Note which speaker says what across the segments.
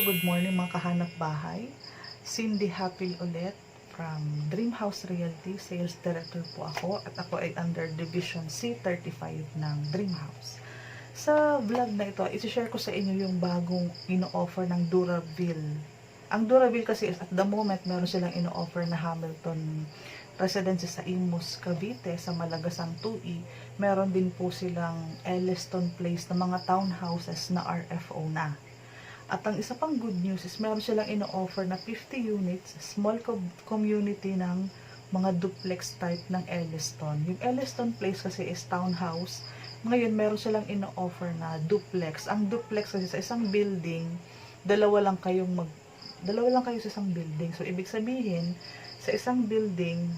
Speaker 1: good morning mga kahanap bahay. Cindy Hapil ulit from Dream House Realty. Sales Director po ako at ako ay under Division C35 ng Dream House. Sa vlog na ito, isi-share ko sa inyo yung bagong ino-offer ng Duraville. Ang Duraville kasi is at the moment meron silang ino-offer na Hamilton Residences sa Imus, Cavite, sa Malagasang 2E. Meron din po silang Elliston Place na mga townhouses na RFO na. At ang isa pang good news is meron silang ino-offer na 50 units, small community ng mga duplex type ng Elliston. Yung Elliston Place kasi is townhouse. Ngayon, meron silang ino-offer na duplex. Ang duplex kasi sa isang building, dalawa lang kayo sa isang building. So, ibig sabihin, sa isang building,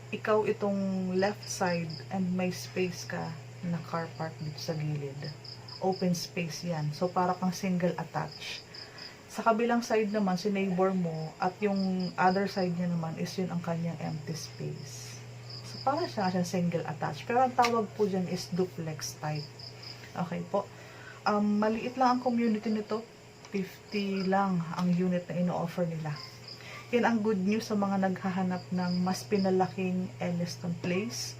Speaker 1: ikaw itong left side and may space ka na car park dito sa gilid. Open space yan. So, para kang single attach. Sa kabilang side naman, si neighbor mo, at yung other side niya naman is yun ang kanyang empty space. So, para siya single attach. Pero ang tawag po dyan is duplex type. Okay po. Maliit lang ang community nito. 50 lang ang unit na ino-offer nila. Yan ang good news sa mga naghahanap ng mas pinalaking Elliston Place.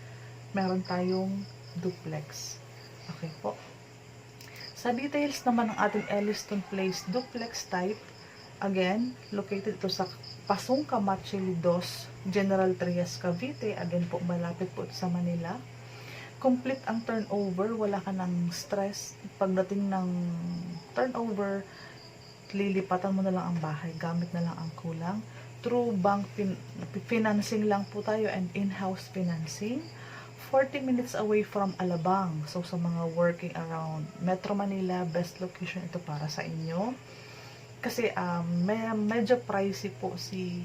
Speaker 1: Meron tayong duplex. Okay po. Sa details naman ng ating Elliston Place duplex type, again, located ito sa Pasong Camacho, General Trias, Cavite. Again po, malapit po ito sa Manila. Complete ang turnover, wala ka ng stress. Pagdating ng turnover, lilipatan mo na lang ang bahay, gamit na lang ang kulang. Through bank financing lang po tayo and in-house financing. 40 minutes away from Alabang. So, sa mga working around Metro Manila, best location ito para sa inyo. Kasi, medyo pricey po si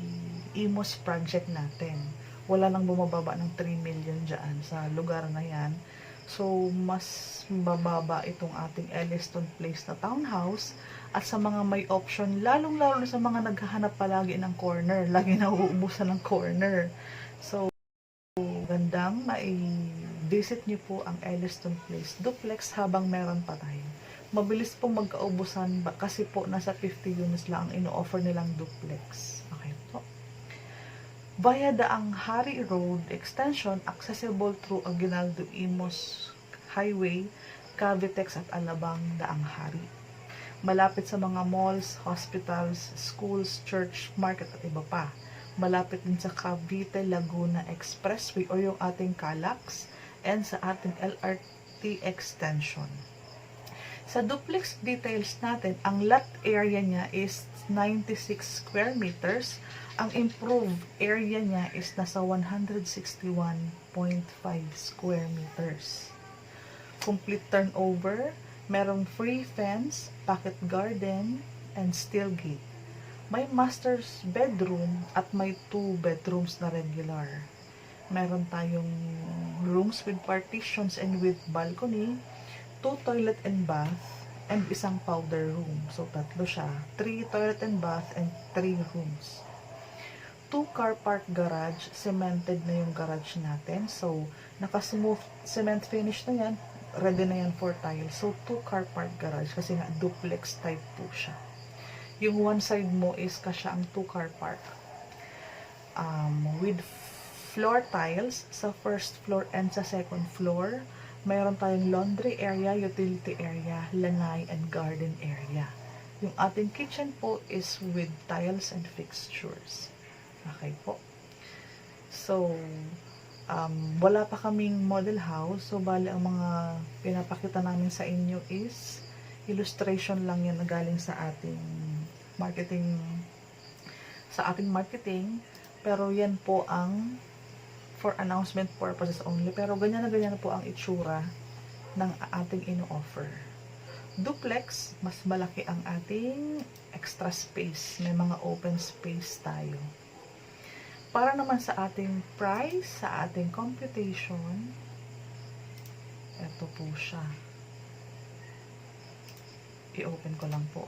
Speaker 1: Imus project natin. Wala nang bumababa ng 3 million dyan sa lugar na yan. So, mas bababa itong ating Elliston Place na townhouse. At sa mga may option, lalong-lalo sa mga naghahanap palagi ng corner. Lagi na uubusan ng corner. So, gandang mai-visit niyo po ang Elliston Place duplex habang meron pa tayo. Mabilis pong magkaubusan kasi po nasa 50 units lang ang ino-offer nilang duplex. Okay po. Via Daang Hari Road Extension, accessible through Aguinaldo Imus Highway, Cavitex at Alabang Daang Hari. Malapit sa mga malls, hospitals, schools, church, market at iba pa. Malapit din sa Cavite Laguna Expressway o yung ating CALAX and sa ating LRT extension. Sa duplex details natin, ang lot area niya is 96 square meters. Ang improved area niya is nasa 161.5 square meters. Complete turnover, merong free fence, pocket garden, and steel gate. May master's bedroom at may 2 bedrooms na regular. Meron tayong rooms with partitions and with balcony, 2 toilet and bath, and isang powder room. So, tatlo siya. 3 toilet and bath and 3 rooms. 2 car park garage. Cemented na yung garage natin. So, naka-smooth cement finish na yan. Ready na yan for tile. So, 2 car park garage kasi nga duplex type po siya. Yung one side mo is kasya ang 2 car park. With floor tiles sa first floor and sa second floor. Mayroon tayong laundry area, utility area, lanay, and garden area. Yung ating kitchen po is with tiles and fixtures. Okay po. So, wala pa kaming model house. So, bali ang mga pinapakita namin sa inyo is illustration lang yan na galing sa ating marketing, pero yan po ang for announcement purposes only, pero ganyan na po ang itsura ng ating ino-offer. Duplex, mas malaki ang ating extra space, may mga open space tayo. Para naman sa ating price, sa ating computation, ito po siya. I-open ko lang po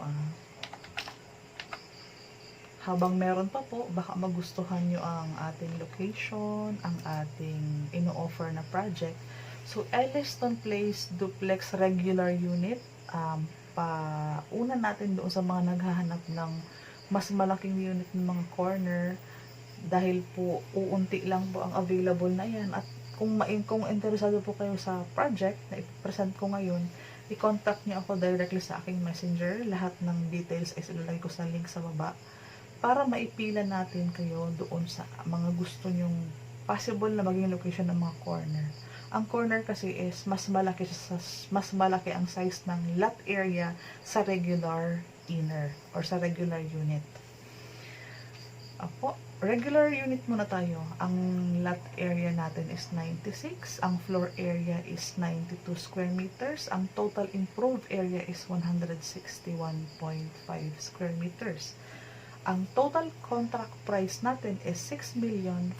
Speaker 1: Habang meron pa po, baka magustuhan nyo ang ating location, ang ating ino-offer na project. So, Elliston Place Duplex Regular Unit, ipauna natin doon sa mga naghahanap ng mas malaking unit ng mga corner, dahil po uunti lang po ang available na yan. At kung interesado po kayo sa project na ipresent ko ngayon, i-contact nyo ako directly sa aking messenger. Lahat ng details ay ilalagay ko sa link sa baba para maipila natin kayo doon sa mga gusto nyong possible na maging location ng mga corner. Ang corner kasi is mas malaki ang size ng lot area sa regular inner or sa regular unit. Apo, regular unit muna tayo. Ang lot area natin is 96. Ang floor area is 92 square meters. Ang total improved area is 161.5 square meters. Ang total contract price natin is 6,500,000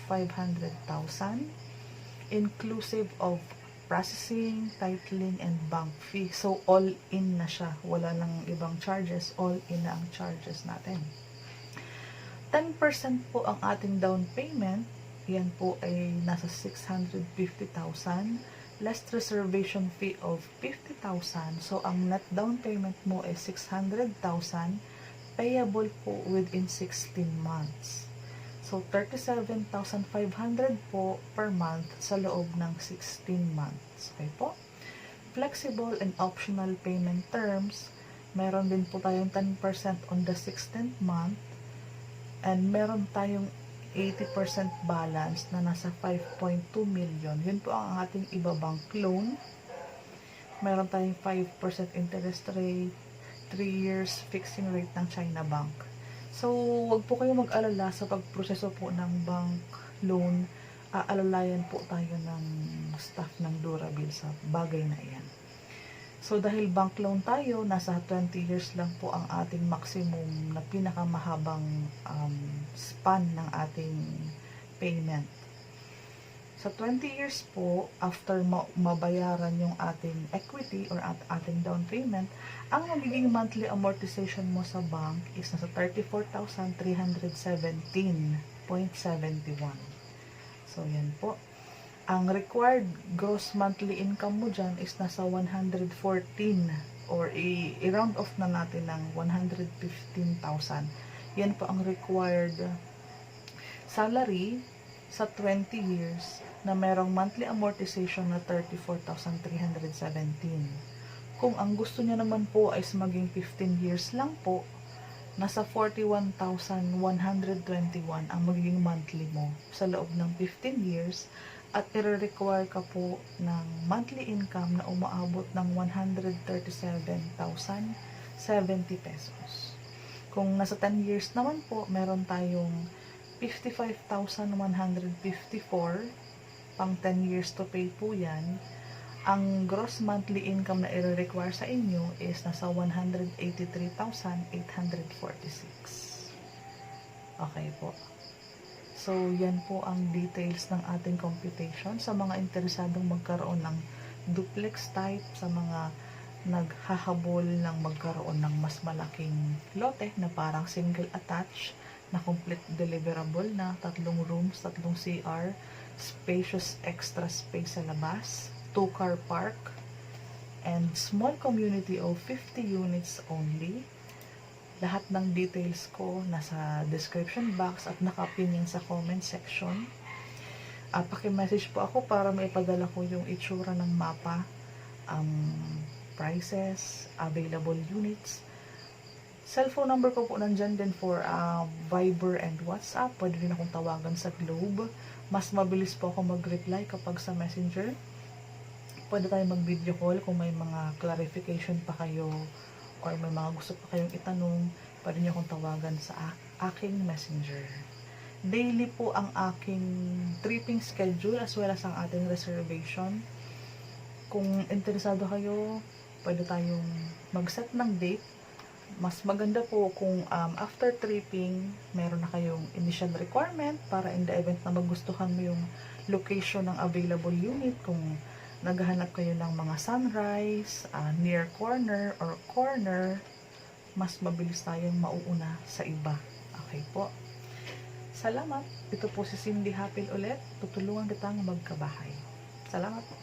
Speaker 1: inclusive of processing, titling, and bank fee. So, all in na siya. Wala nang ibang charges. All in na ang charges natin. 10% po ang ating down payment. Yan po ay nasa 650,000 less reservation fee of 50,000. So, ang net down payment mo ay 600,000 payable po within 16 months. So, 37,500 po per month sa loob ng 16 months. Okay po? Flexible and optional payment terms. Meron din po tayong 10% on the 16th month. And meron tayong 80% balance na nasa 5.2 million. Yun po ang ating iba-bank loan. Meron tayong 5% interest rate, 3 years fixing rate ng China Bank. So, wag po kayo mag-alala sa pagproseso po ng bank loan. Alalayan po tayo ng staff ng Durabil sa bagay na iyan. So, dahil bank loan tayo, nasa 20 years lang po ang ating maximum na pinakamahabang span ng ating payment. Sa 20 years po, after mabayaran yung ating equity or ating down payment, ang magiging monthly amortization mo sa bank is nasa 34,317.71. So, yan po. Ang required gross monthly income mo dyan is nasa 114 or i-round off na natin ng 115,000. Yan po ang required salary sa 20 years na merong monthly amortization na 34,317. Kung ang gusto niya naman po ay maging 15 years lang po, nasa 41,121 ang magiging monthly mo sa loob ng 15 years. At i-require ka po ng monthly income na umaabot ng 137,070 pesos. Kung nasa 10 years naman po, meron tayong 55,154 pang 10 years to pay po yan. Ang gross monthly income na i-require sa inyo is nasa 183,846. Okay po. So, yan po ang details ng ating computation sa mga interesadong magkaroon ng duplex type, sa mga naghahabol ng magkaroon ng mas malaking lote na parang single attached na complete deliverable na 3 rooms, 3 CR, spacious extra space sa labas, 2-car park, and small community of 50 units only. Lahat ng details ko nasa description box at nakapin yan sa comment section. Paki-message po ako para maipadala ko yung itsura ng mapa, prices, available units. Cellphone number ko po nandyan din for Viber and WhatsApp. Pwede rin akong tawagan sa Globe. Mas mabilis po ako mag-reply kapag sa Messenger. Pwede tayo mag-video call kung may mga clarification pa kayo or may mga gusto pa kayong itanong, pwede nyo akong tawagan sa aking messenger. Daily po ang aking tripping schedule as well as ang ating reservation. Kung interesado kayo, pwede tayong mag-set ng date. Mas maganda po kung after tripping, meron na kayong initial requirement para in the event na magustuhan mo yung location ng available unit, kung naghahanap kayo ng mga sunrise, near corner or corner, mas mabilis tayong mauuna sa iba. Okay po. Salamat. Ito po si Cindy Hapil ulit. Tutulungan kitang magkabahay. Salamat po.